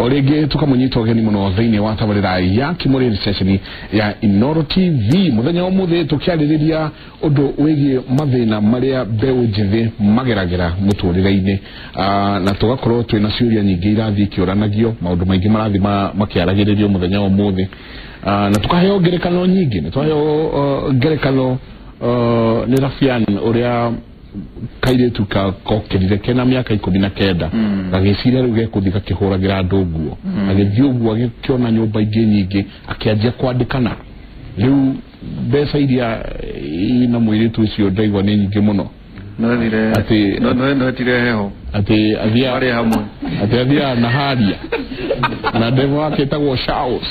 Orege tukamunyita ogeni muno thini wa tabarira ya Kimuri session ya Inooro TV muthenya omuthe tukiaririria undu wigi mathina maria beũ njithi mageragera muturire-ini na tugakorwo twina ciuria nyingi irathi kiuranagio maundu maingi marathi makiaragiririo muthenya omuthe na tukaheo ngerekano nyingi na tukaheo ngerekano ni Rafian uria kairetu ka kokerire kena miaka 19 gagicira ruge kuthika kihuragira nduguo agithiuguo agikiona nyumba ingi nyingi akianjia kwandikana riu mbeca iria ina mwiritu ucio ndaigwa ni nyingi muno no tire heho ati athia ari hamwe ati athia na haria na demo wake tagwo Charles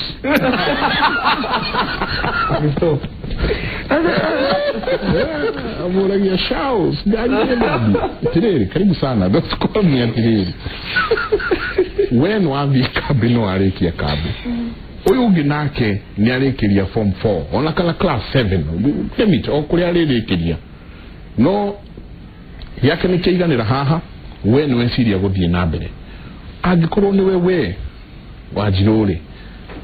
amuragia Charles tiriri karibu sana that's me tiriri when wathi kabino arikia kabe uyu ungi nake ni arikiria form 4 ona kana class 7 limit o kuri arikiria no yake ni keiganira haha we no esiria guthie na mbere angikorwo ni we wajirore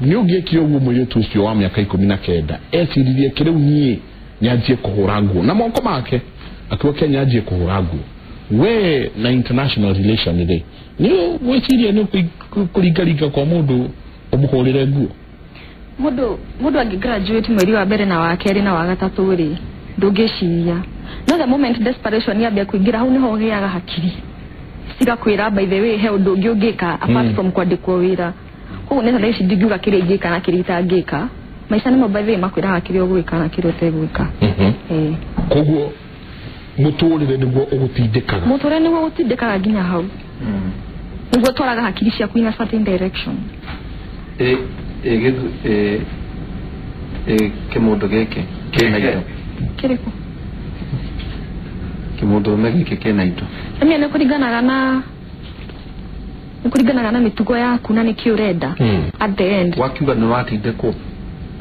ni ugikire uguo mwiretu ucio wa miaka 19 esiririe kireu nie nyanjie kuhura nguo na moko make akiwa Kenya nyanjie kuhura nguo we na international relation ile ni wesiria ni kuringaringa kwa mundu omuhurire nguo mundu agi graduate mweri wa mbere na wa keri na wa gatatu ri ndungiciria no the moment desperation yambia kuingira hau niho giaga hakiri siga kwira by the way he undu ungi ungika apart from kwandikwo wira ko nesa ndaici ndingiuga kirigika na kiritangika maisha ni by the way makwira hakiri ogwika na kirote gwika koguo muturire niguo ugutindikaga muturire niguo ugutindikaga nginya hau niguo twaраga hakiri cia kuina certain direction kimundu gike kina ito kiriko kimundu gike kina ito mimi ne kuriganaga na mitugo yaku na niki urenda at the end wakiuga no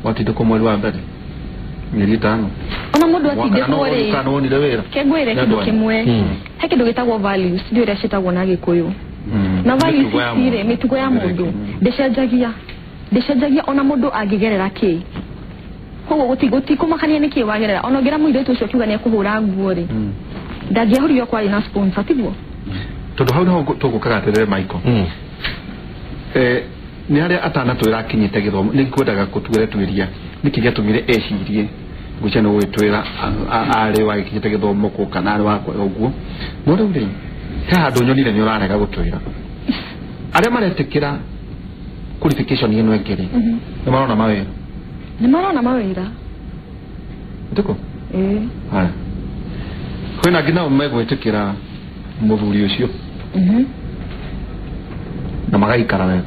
watindeko mweri wa mbere mieri 5 ona mundu atindeko ri kanonire wira kegwire kindu kimwe he kindu gitagwo values ndio ira citagwo na gikuyu na values ire mitugo ya mundu ndeshajagia ona mundu agigerera ki koguo gutikumakania niki wagerera ona ngira muiretu ucio kiuga ni kuhura nguo ri ndagiahurio kwa ina sponsor tiguo tondu hau no tugukaga atirire Michael ni aria atana twira kinyite githomo ni kwendaga kutuire twiria niki giatumire ecirie gucia no gwitwira ari wa kinyite githomo ko kana ari wa kwa uguo no riu ri he handu nyonire ni urarega gutwira aria maretikira qualification yenu ekiri ni marona mawira ndiko haya kwena ngina umegwetikira muthuri ucio na magaikara we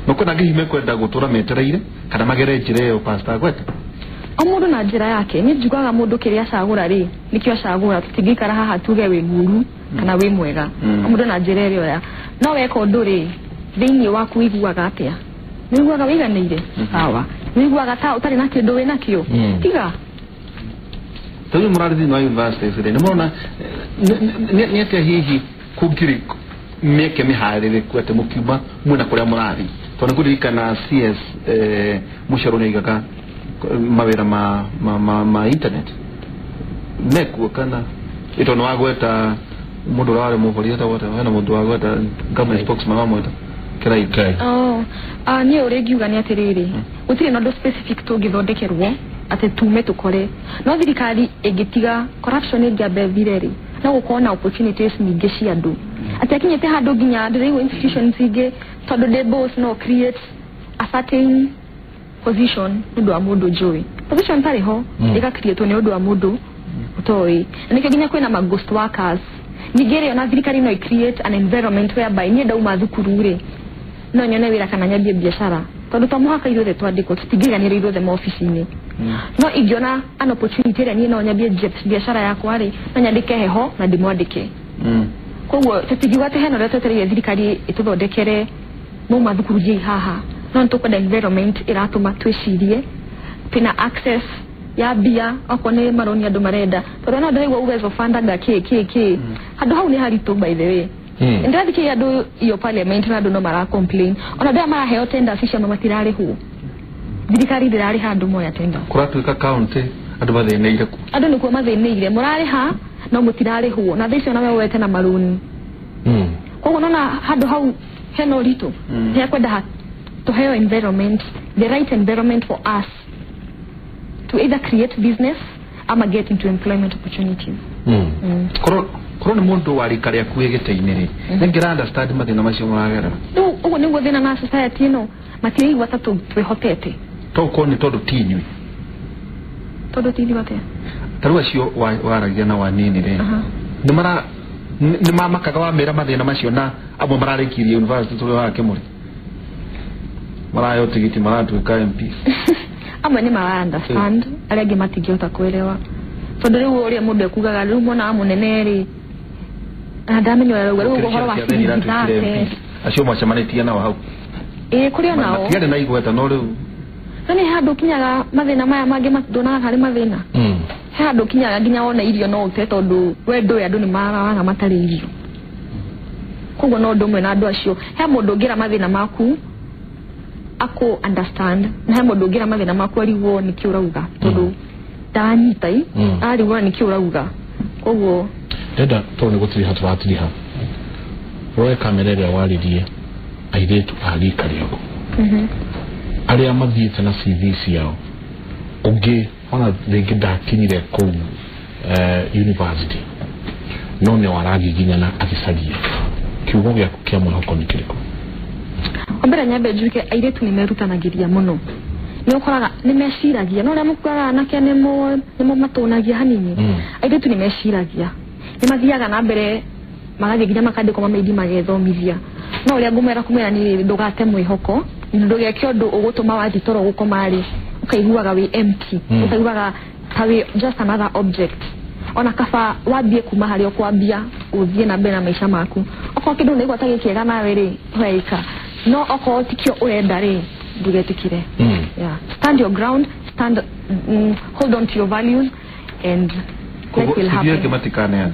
no kwena ngihime kwenda gutura metereire kana magere njire yo pastor gweta omundu na njira yake ni njugaga mundu kiria cagura ri nikio cagura tutingikara haha tuge we nguru kana we mwega omundu na njira rio ya no weka undu ri thiini waku iguaga atia niguaga wiganire sawa niguaga ta utari na kindu we nakio tiga tuyu murarithi na university sire ni mona ni atia hihi kugiri meke miharire kwete mukiuma muna kuria murari tona kuririkana CS musharo ni gaga mawira ma internet neko kana ito no agweta mundu wale muvoria ta wote wana mundu agweta kama spokesman wa moto kiraite ni uregiuga ni atiriri utire no specific to githondekerwo ate tume tukore no thirikari egitiga corruption ingiambe vireri na gukona opportunities nyingi cia andu ate akinyete handu nginya ndiriwe institutions ingi tondu the boss no create a certain position ndu wa mundu joy position tari ho ika create ni ndu wa mundu utoi nikyo nginya kwena ma ghost workers nigere na thirikari no create an environment whereby ni ndauma thukuru ri no nyone wira kana nyambie biashara tondu tamuhaka ithuothe twandikwo tutingiganire ithuothe maofici-ini no ingiona an opportunity ria ni no nyambie biashara yakwa ri no nyandike heho na ndimwandike koguo tutingiuga ati heno ria twetereire thirikari ituthondekere mauma thukuru ji haha no tukwenda environment iratuma twicirie pina access ya bia akone maroni andu marenda tondu no ndiraigua uwezo fanda ga ki handu hau ni haritu by the way Ndathi kia do iyo parliament na do no mara complain ona da mara heo tender fisha matirare hu thirikari ndirari handu moya tender kuratuika county andu matheneire ku andu nikuo matheneire murari ha no mutirare hu na thicio na wete na maruni koguo nona handu hau heno rito he kwenda ha to heo environment, the right environment for us to either create business ama get into employment opportunities. Koro ni mundu wari kare akuye giteine ri ngira understand mathina macio maragera ugo ningo thina na society no matiri watatu twihotete to ko ni todo tinywi todo tini wate tarua cio waragia na wanini ri ni mama kaga wa mera mathina macio na abo mararikirie university tuli wa Kimuri marayo tigiti maratu ka MP ama ni mara understand arege matigiota kuelewa tondu riu uri mundu ekugaga riu mona munene ri ndamenyo riu uhoro wa thate acio mwacemanitie nao hau kuri nao matiare na igweta no riu nani handu kinyaga mathina maya mangi matona hari mathina handu kinyaga nginya wona irio no ute tondu wendo ya andu ni maraga matari irio koguo no ndomwe na andu acio he mundu ngira mathina maku ako understand na he mundu ngira mathina maku ariwo ni kiurauga tondu tanyitai ari wa ni kiurauga koguo enda to ni gutiri hatratiriha roe kamera ya walirie airetu ali karioko aria mathiete na CVs yao ungi ona ringi ndakinyire ku university no ne waragi ginya na agicarie kiugo gya kia mwihoko ni kiriko ombera nyabe juke airetu nimerutanagiria muno ni ukoraga nimeciragia no ria mukwaga nake nimo matunagia hanini airetu nimeciragia ni mathiaga na mbere magathie ginya makandiko mameidi magethomithia no ria ngumera kumera ni ndugate mwihoko nduge kiondo ugutuma wathi toro gukomari ukaiguaga we empty ukaiguaga tawe just another object ona kafa wabie kuma hari okwambia uthie na mbere na maisha maku oko kindu ni gwata gikiega nawe ri weika no oko tikio urenda ri ndugetikire stand your ground stand hold on to your values and what will happen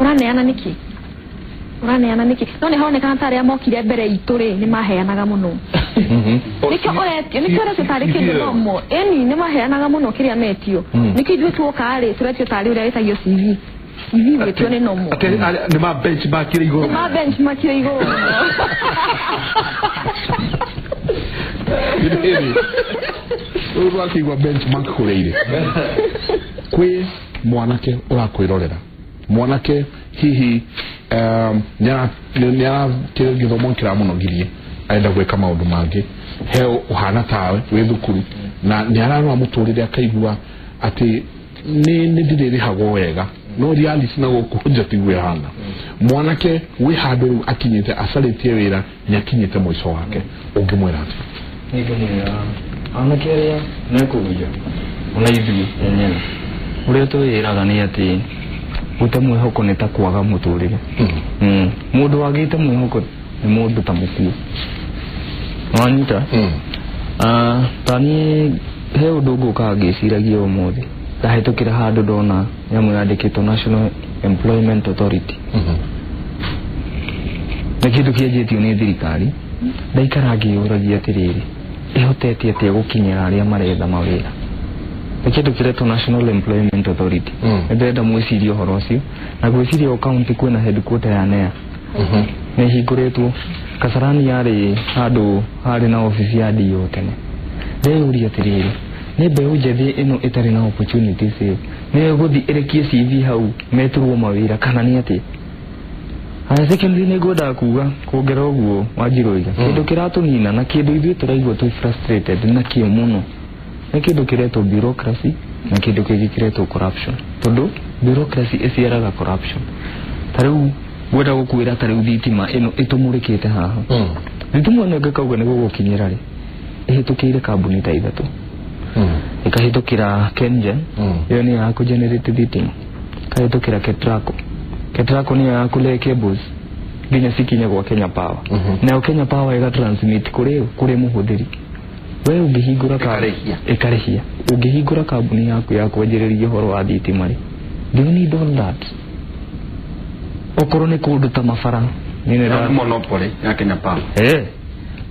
uraneana niki no ni hone kana tare amokire mbere ituri ni maheanaga muno nikio oretio nikio rese tare kindu nomo ni maheanaga muno kiria metio nikio ithu tuoka ri turetio tare uria wetagio CV wetio ni nomo ni ma benchmark kire igoro Uru akigwa benchmark kureire kwi mwanake urakwirorera mwanake hihi nyara kile githomo kira muno girie aenda gweka maundu mangi he uhana tawe we thukuru na nyarano amuturire akaigua ati ni ndiriri hago wega no reality na gukunja tigwe hana mwanake we handu akinyete asalitie wira nyakinyete mwisho wake ungimwera ati nigomwira anakeria nakuja unaithi yenyewe uria twiraga ni ati gute mwihoko ni ta kwaga muturire mundu wagite mwihoko ni mundu ta mukuo wanyita tani he undu nguka ngiciragia umuthi ndahitukira handu ndona nyamu yandikitwo National Employment Authority na kindu kianjitio ni thirikari ndaikara ngiuragia atiriri ihotetie atia gukinyira aria maretha mawira kindu kiretwo National Employment Authority ndenda mwicirio horo ucio na gwicirio county kwina headquarter ya NEA ni hinguretwo Kasarani yari handu hari na office ya DO tene ndeuria atiriri ni mbeũ njethi ino itari na opportunities ni guthi irekie CV hau meturwo mawira kana ni ati secondly ni ngoda kuga kuongera uguo wanjiroiga kindu kiratunina na kindu ithuĩ turaigua tu frustrated na kio muno ni kindu kiretwo bureaucracy na kindu kingi kiretwo corruption tondu bureaucracy iciaraga corruption tariu ngoda gukwira tariu thitima ino itumurikite haha thitima ino ngakauga ni gugukinyira ri ihitukire kambuni ta ithatu ikahitukira Kengen iyo ni ya kugenerate thitima kahitukira Ketraco ni ya kule cables nginya sikinya gwa Kenya Power na Kenya Power iga transmit kuri muhuthiri we ungihingura ikarehia ungihingura kambuni yaku ya kwenjereria horo wa thitima ri do you need all that okoro ni kundu ta mafara nina monopoly ya Kenya Power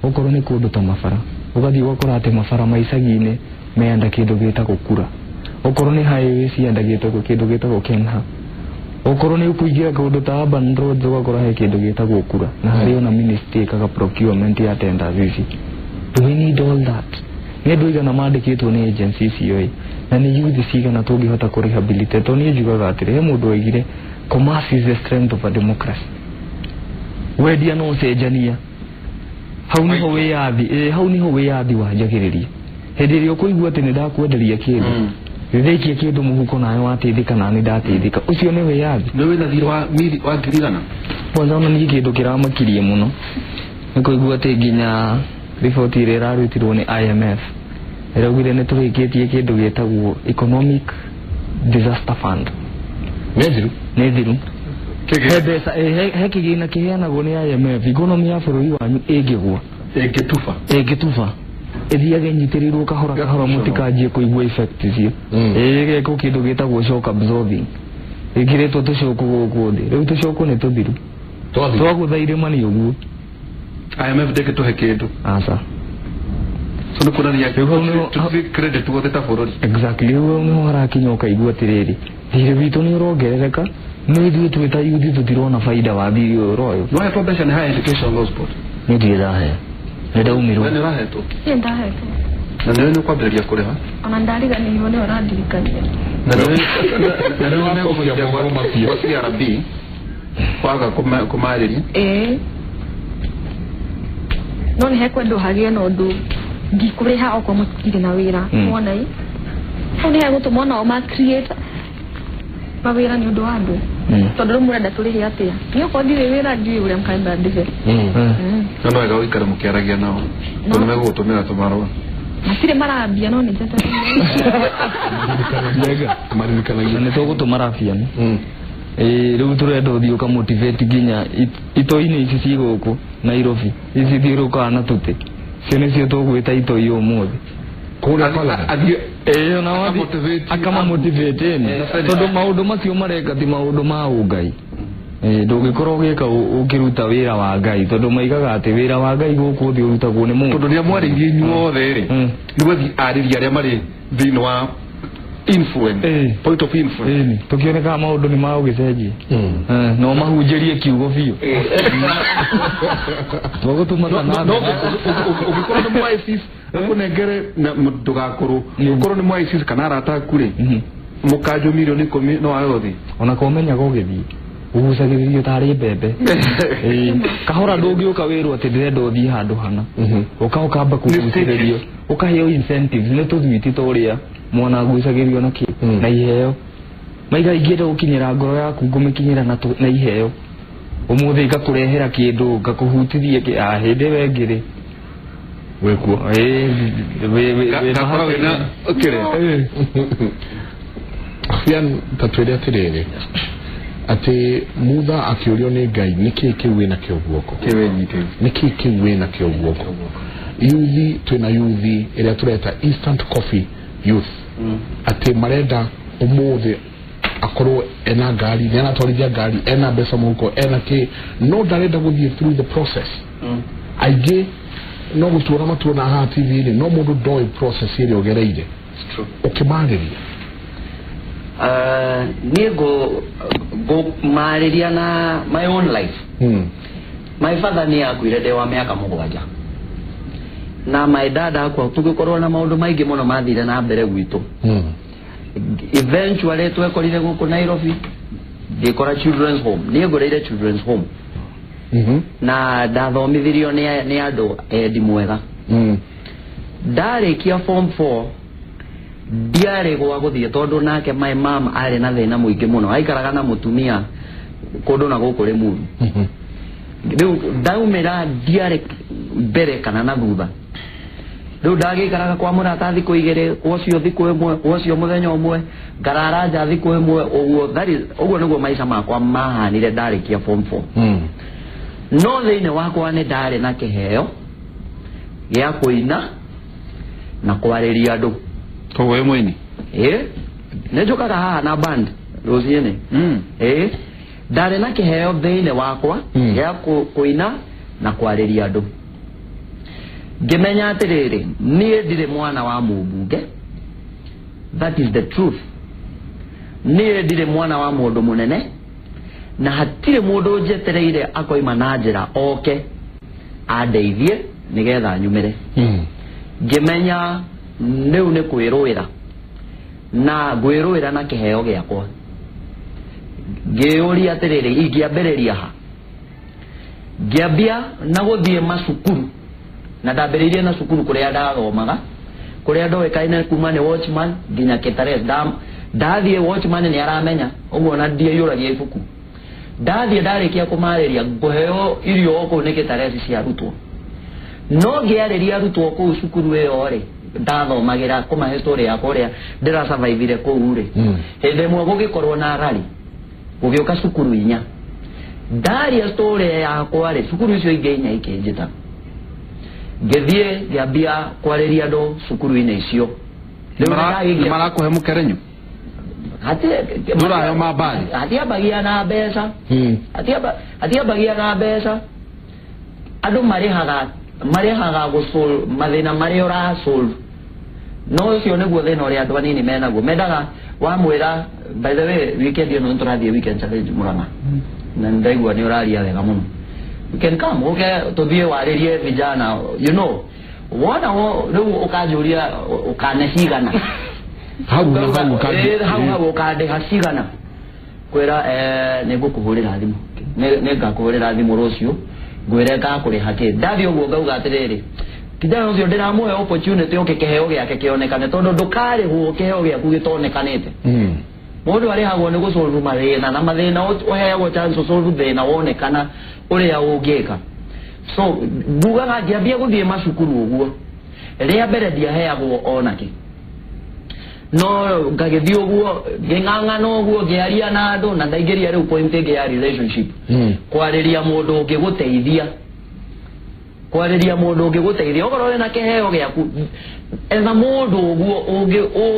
okoro ni kundu ta mafara ugathi gukora ati mafara maicagi-ini meanda kindu gitagwo kura okoro ni highways yanda gitagwo kindu gitagwo kenha okoro ni kuingira kundu ta urban roads ugakora he kindu gitagwo kura na hari ona ministry kaga procurement ya tenders ici. Do we need all that? Ni andu igana mandikitwo ni agencies iyo na ni youth cigana tungihota ku rehabilitate to ni njugaga atiri he mundu oigire commerce is the strength of a democracy. Wendia no cenjania hau niho wiyathi hau niho wiyathi wanjagiriria hindi rio kuigua ati ni ndakwenderia kindu Rithikia kindu muhuko nayo wateithika na ni ndateithika ucio ni wiyathi ni wina thiri wa miri wa ngirigana kwanza ona ni kindu kiramakirie muno nikuigua ati nginya report ire rarutirwo ni IMF iraugire ni turikitie kindu gitagwo economic disaster fund nethiru hebesa he kigina kiheanagwo ni IMF economy ya bururi wanyu ingigwa ingitufa ethiage nyitirirwo kahora mutikanjie kuigua effect icio geko kindu gitagwo shock absorbing igiretwo tucoku guku thi riu tucoku ni tuthiru twaguthaire mani uguo IMF deke tuhe kindu asa so ni kuna ya credit wote ta bururi exactly no harakinya ukaigua atiriri thire witu ni urongerereka no ithuĩ twĩta youth tutirona faida wa thirĩ royo no he probation high education law sport ni ndirahe ni ndaumirwo ni rahetwo si ndahetwo na ndio ni kwambĩrĩria kũrĩha ona ndariganĩirwo nĩ ũrandirikania na ndio ni kũmũtia kwa CRB kwaga kumarĩria no nĩ hekwendwo hagĩe na ũndũ ngikũrĩha okorwo mũtirĩ na wĩra mwona ĩ hau nĩ hegũtũma onao ma create mawĩra nĩ ũndũ wa andũ tondũ rĩu mũrenda tũrĩhe atĩa niĩ okorwo ndirĩ wĩra ndiũĩ ũrĩa mũkaimba ndĩhe no wega gũikara mũkĩaragia nao tondũ megũgũtũmĩra tũmarũa matirĩ marambia no nĩ njete maririkanagia nĩ tũgũtũma rabiani rĩu tũrenda ũthiĩ ũkamotivate nginya ito-inĩ ici ci gũkũ Nairobi ici thiũrũkaga na tũtĩ cio nĩcio tũgwĩta itoi ũmũthĩ ona wathi akama motivate ni tondu maundu macio mareka ti maundu ma ungai ndũngĩkorwo ũgĩka ũkĩruta wĩra wa Ngai tondu maigaga atĩ wĩra wa Ngai gũkũ thĩ ũrutagwo nĩ mũndũ tondu nĩ amwarĩirie inyuothe rĩ nĩ gũthiĩ arĩria arĩa marĩ thĩinĩ wa influence point of influence tukioneka maundu ni ma ũgĩcenjia no mahunjĩrie kiugo biũ twagũtuma kana ũgĩkorwo nĩ mwaĩcis akunengere na ndugakuru ukorwo ni mwaĩcis kana arata kure mukanjo milioni 10 no ayothi ona komenyaga ũgĩthiĩ ugucagĩrĩrio tarĩ mbembe kahora ndũngĩũka wĩrwo atĩ ndĩrenda ũthiĩ handũ hana ũkamba kũgucĩrĩrio ũkaheo incentives nĩ tũthwiti tũrĩa mwana gucagĩrĩrio na na iheo maiga ingĩenda gũkinyĩra ngoro yaku ngũmĩkinyĩra na iheo ũmũthĩ ngakũrehera kĩndũ ngakũhutithia hĩndĩ wengĩrĩ wekuo Fian tatwele atirere ati mutha akĩũrio nĩ Ngai nĩkĩ kĩu wĩna kĩo guoko nĩkĩ kĩu wĩna kĩo guoko yuthi twĩna yuthi ĩrĩa tũreta instant coffee youth ati marenda ũmũthĩ akorwo ena ngari nĩana twarithia ngari ena mbeca mũhuko ena kĩ no ndarenda gũthiĩ through the process aingĩ no gũtuona matuona haha TV-inĩ no mũndũ ndoĩ process ĩrĩa ũgereire ũkĩmarĩria niĩ ngũmarĩria na my own life my father nĩ akuire ndĩ wa mĩaka 7 na my dad akwa tũgĩkorwo na maũndũ maingĩ mũno mathire na mbere gwitũ eventually twekorire gũkũ Nairobi ngĩkora children's home niĩ ngũrĩire children's home na ndathomithirio nĩ andũ endi mwega ndarĩkia form 4 ndiarĩ gwa gũthiĩ tondũ nake my mom arĩ na thĩna mũingĩ mũno aikaraga na mũtumia kũndũ na gũkũ Limuru rĩu ndaumĩra ndiarĩ mbere kana na thutha rĩu ndagĩikaraga kwa mũrata thikũ 2 ũcio thikũ 1 ũcio mũthenya ũmwe ngarara nja thikũ 1 ũguo nĩguo maica makwa mahanire ndarĩkia form 4 no thĩinĩ wakwa nĩ ndarĩ na kĩheo gĩa kũina na kwarĩria andũ kowe mũini nĩ njũkaga haha na band rũciinĩ ndare na kiheo thiine wakwa ya kuina na kwariria andu ngimenya atiriri nie ndire mwana wa mubunge. That is the truth. Nie ndire mwana wa mundu munene na hatire mundu njetereire akoima na njira oke andeithie nigetha nyumire. Ngimenya niu ni kwirwira na gwirwira na kiheo giakwa. Ngiuria atiriri ingiambiriria ha. Ngiambia na guthie macukuru na ndambiririe na cukuru kuria ndathomaga kuria ndoikaine kuma ni watchman nginya Kitares. Ndathie watchman ni aramenya uguo na ndie yuragia ibuku. Ndathie ndarikia kumariria nguheo irio ko ni Kitares cia rutwo no ngiariria rutwo ku cukuru iyo ri ndathomagira kuma history ya kuria ndira survive ku ri hinde mwe gugikorwo na rally gugioka cukuru inya ndaria story ya kware cukuru icio ingeinya ikinjita ngethie ngambia kwariria ndo cukuru ine icio marakuhe mukerenyu ndura yo mabali atiabagia na mbeca atiabagia na mbeca andu marihaga gusol mathina mari ora sol no cio niguo thina uri andu anini menaguo mendaga wamwira by the way weekend ino turathie weekend challenge Murang'a na ndaigua ni uraria wega muno. You can come, okay, tuthie waririe vijana, you know. Wana riu ukajuria ukanecigana. Hau ukande hacigana. Kwira nigukuhurira thimu. Nĩngakuhurira thimu rucio. Ngwire ngakuri hake. Ndathi uguo ngauga atiriri. Kijana ucio ndiramuhe opportunity oke kiheo giake kionekane tondu ndukari hu kiheo giaku gitonekanite. Mundu arihagwo ni gusolve mathina na mathina uheagwo chance solve thina wonekana uria ungika. So bugaga ngiambia guthie macukuru uguo ria mbere ndiaheagwo onake no ngagithie uguo nging'ang'ana uguo ngiaria na andu na ndaigeria riu point ege ya relationship kwariria mundu ungiguteithia ogoro na kiheo giaku ena mundu uguo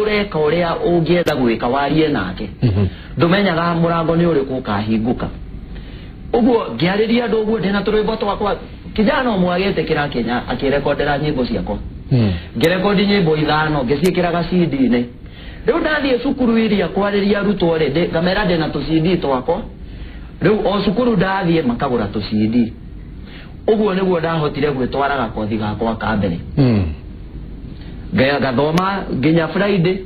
ureka uria ungienda gwika warie nake ndumenyaga murango ni uriku kahinguka uguo ngiariria andu uguo ndina turwimbo twakwa kijana umwagete kira Kenya akirekondera nyimbo ciakwa ngirekondi nyimbo 5 ngiciikiraga CD ine riu ndathie cukuru iria kwariria rutwo ri ngamera ndina tu CD twakwa riu o cukuru ndathie makagura tu CD uguo niguo ndahotire gwitwaraga kothi gakwa ka mbere gathoma nginya Friday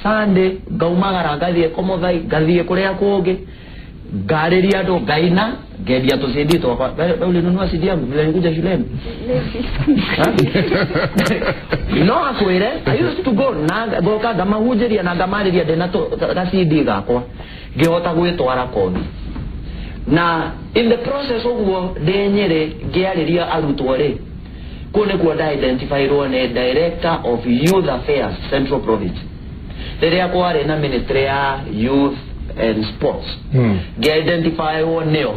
Sunday ngaumagara ngathie Komothai ngathie kuria kungi ngariria andu ngaina ngendia tu CD twakwa ule nunua CD yangu bila nikuja shuleni no akwire I used to go na goka ngamahujiria na ngamariria ndina tu ga CD gakwa ngihota gwitwara kothi na in the process uguo ndenyere ngiariria arutwo ri kune kwa identify role director of youth affairs Central Province riria kware na ministry ya youth and sports ngi-identify neo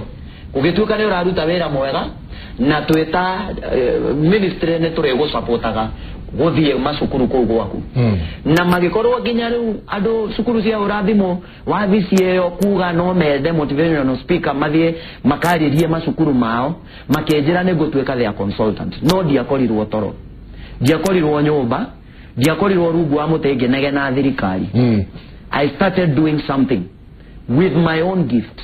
ugituka ni uraruta wira mwega na twita ministry ne turi gusupportaga guthie macukuru kuu gwaku na magikorwo nginya riu andu cukuru cia urathimo wathisi eyo kuga no mende motivational speaker mathie makaririe macukuru mao makenjira ni gutweka their consultant no ndiakorirwo toro ndiakorirwo nyumba ndiakorirwo rungu wa mutenge nege na thirikari I started doing something with my own gift.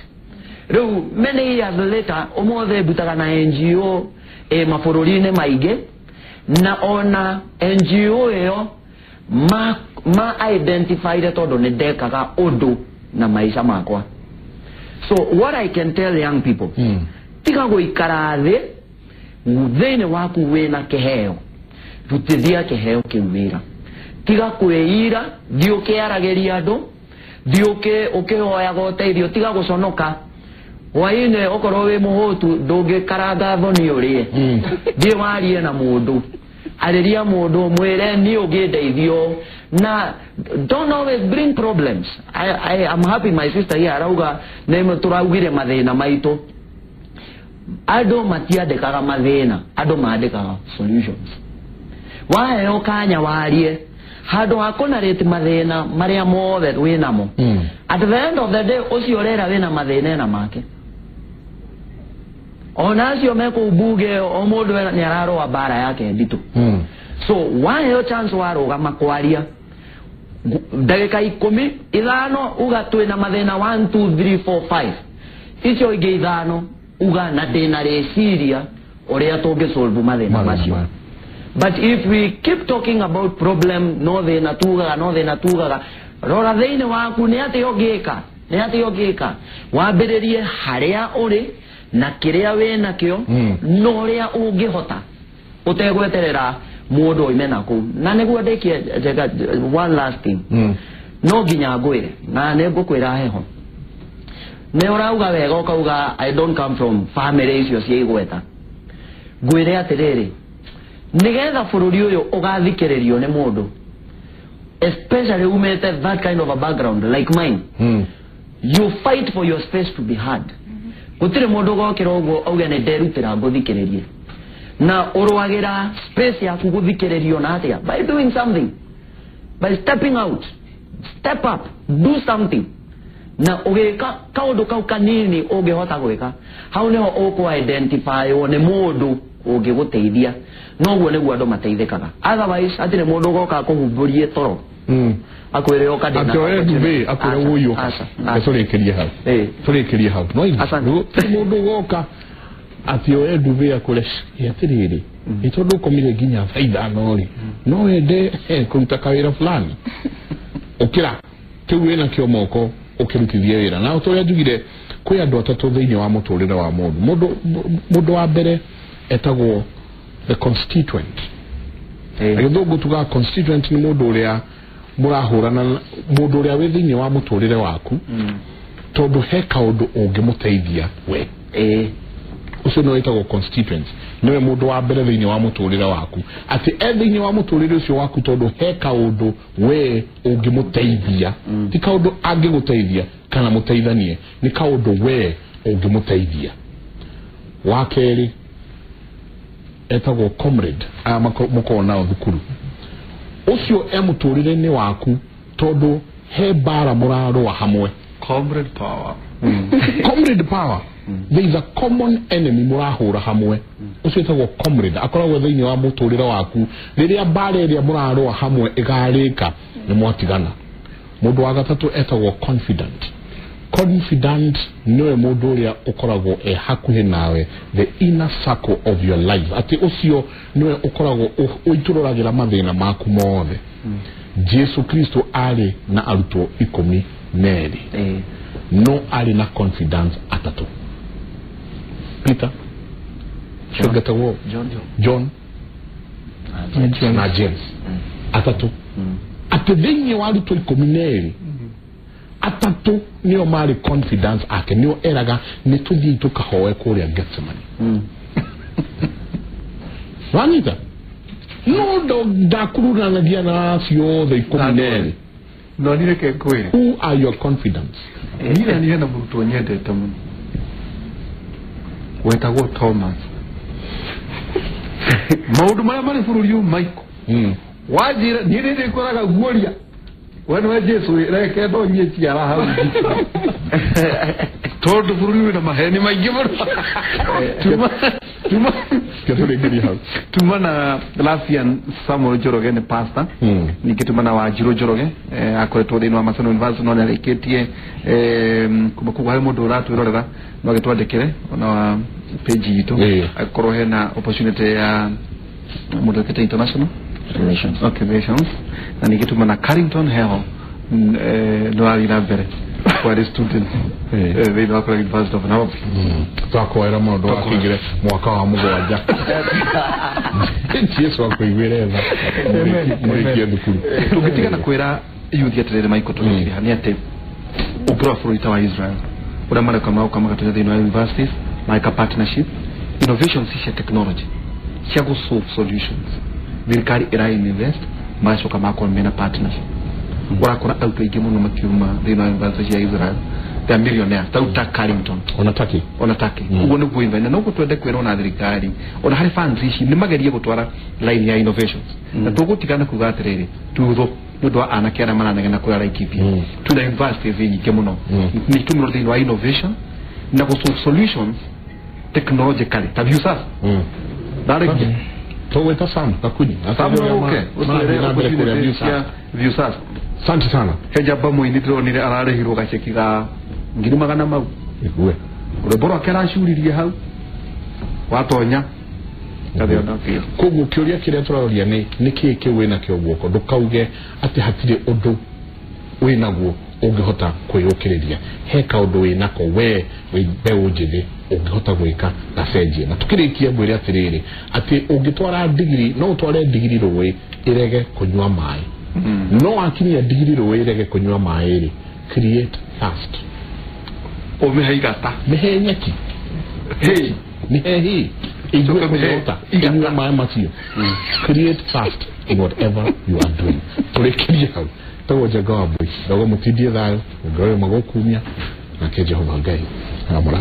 Riu many years later omothe butaga na NGO mabũrũri-inĩ maingĩ na ona NGO ĩyo ma identified tondu ni ndekaga undu na maisha makwa. So what I can tell young people tiga guikara thi thĩinĩ waku wĩna kĩheo rutithia kĩheo kĩu wĩra tiga kwĩira thi ũkĩaragĩria andũ thi ũkĩhoyaga ũteithio tiga gũconoka waine okorwo wĩ mũhũtu ndũngĩkaranga thoni ũrĩe thi warie na mũndũ ariria mũndũ mwĩre ni ũngĩndeithio na don't always bring problems. I am happy my sister here arauga nĩ tũraugire mathĩna maitũ andũ matiandĩkaga mathĩna andũ maandĩkaga solutions waheo kanya warie hado hakona rate mathina maria mothe winamo at the end of the day ucio rera wina mathina na make onacio meko buge o mundu ni araroa bara yake nditu so why yo chance waroga makwaria ndagika 10 ithano uga twina mathina 1 2 3 4 5 icio ingi ithano uga na dina reciria oria tungi solve mathina macio. But if we keep talking about problem no thina tugaga rora thini waku ni ati yogika wambiririe haria uri na kiria wina kio no ria ungihota utegweterera mundu oimena ku na niguo ndikie one last thing no ginya ngwire na nigukwira heho ne urauga wega ukauga I don't come from family icio cia igweta ngwire atiriri nigetha bururi uyu ugathikiririo ni mundu especially umete that kind of a background like mine you fight for your space to be heard gutire mundu gokira uguo auge ne nderutira nguthikiririe na urwagira space yaku guthikiririo na atia by doing something, by stepping out, step up, do something na ugeka kaundu kau kanini ungihota gwika hau niho uku identify one mundu ungiguteithia noguo niguo andu mateithikaga otherwise atire mundu goka kuhumburie toro akwire okadina atore dube akwire uyu sorekerie hau no mundu goka atio edube akure yatiriri itondo komire ginya faida nori no ende kuruta kawira fulani okira kiwe na kio moko ukirutithia wira na utoria jugire kwi andu atatu thiini wa muturire wa mundu wa mbere etagwo the constituent agithugu tuga constituent ni mundu uria murahurana mundu uria wi thiini wa muturire waku tondu he kaundu ungimuteithia we ucio no etagwo constituent niwe mundu wa mbere thiini wa muturire waku ati thiini wa muturire ucio waku tondu he kaundu we ungimuteithia ti kaundu angiguteithia kana muteithanie ni kaundu we ungimuteithia wakeri etagwo comrade mukona thukuru ucio muturire ni waku tondu he bara muraro hamwe comrade power comrade power there is a common enemy murahura hamwe ucio etagwo comrade akoragwo thiini wa muturire waku riria bara iria muraro hamwe igarika ni mwatigana mundu wa gatatu etagwo confident niwe mundu uria ukoragwo hakuhe nawe the inner circle of your life ati ucio niwe ukoragwo uitururagira mathina maku mothe Jesu Kristo ari na aruto 12 no ari na confidence atatu Peter John na James atatu athiini wa aruto 12 atatu niyo mari confidence ake niyo eraga nituthii tukahoe kuria Gethsemane wanita no ndakuruna na diana cio the 12 no nireke kwere who are your confidence nira ni hena muruto nyendete muno wetagwo Thomas maundu maya mari bururi Michael wajira nirinde koraga guoria wanu Jesu reke ndo nyeti ara hau todo bururi na maheni maingi muno tuma ketore hau tuma na Lafian Samuel Joroge ne pastor nikituma na Wajiro Joroge akoretwo thini wa Maseno University no naleketie kuba he mundu uratwirorera no gitwandikire ona page yitu akorwo he na opportunity ya Bureaucracy international relations na nikituma na Carrington Hell ndo ari na mbere kwa student they know kwa University of Nairobi twakwera mundu akigire mwaka wa mugwanja Yesu akwigwireza muri thukuru tugitigana kwira youth yatirere maiko tugiria ni ate ukro afurita wa Israel ura mara kama katuja the universities like a partnership innovation si technology cia go solve solutions thirikari ira invest macho kama kwa mena partnership urakora auto ingi muno makiuma thina university ya Israel ya millionaire tauta Carrington onataki ugo ni kuimba na nuko twende kwera na thirikari ona hari funds ici ni magerie gutwara line ya innovations na tugutigana kuga atiriri tutho ndu anake ara maranegena kura Laikipia tuna university nyingi muno ni kimuro thini wa innovation na go solutions technologically have you sir direct toweta sana takuni okay view sir asante sana heja ba muini tronire ararehirwo gacheki ga 200 mau igwe ule bora kera shuririe hau watonya kathio na pia koguo kiuria kiria turaroria ni kiki wina kio guoko ndukauge ati hatire undu winaguo ungihota kwiyukiriria heka undu winako we mbeu njithi ungihota gwika na cenjie na tukirikia mwire atiriri ati ungitwara digiri no utware digiri roi irege kunywa mai no akinya digiri roi irege kunywa mai ri create fast omehaigata mehenyeki hey mehehi igwe kunyota inywa mai matio create fast in whatever you are doing turekiria hau tawo jaga boy dogo mutidie thayo ngoe magokumia na ke Jehova Ngai amara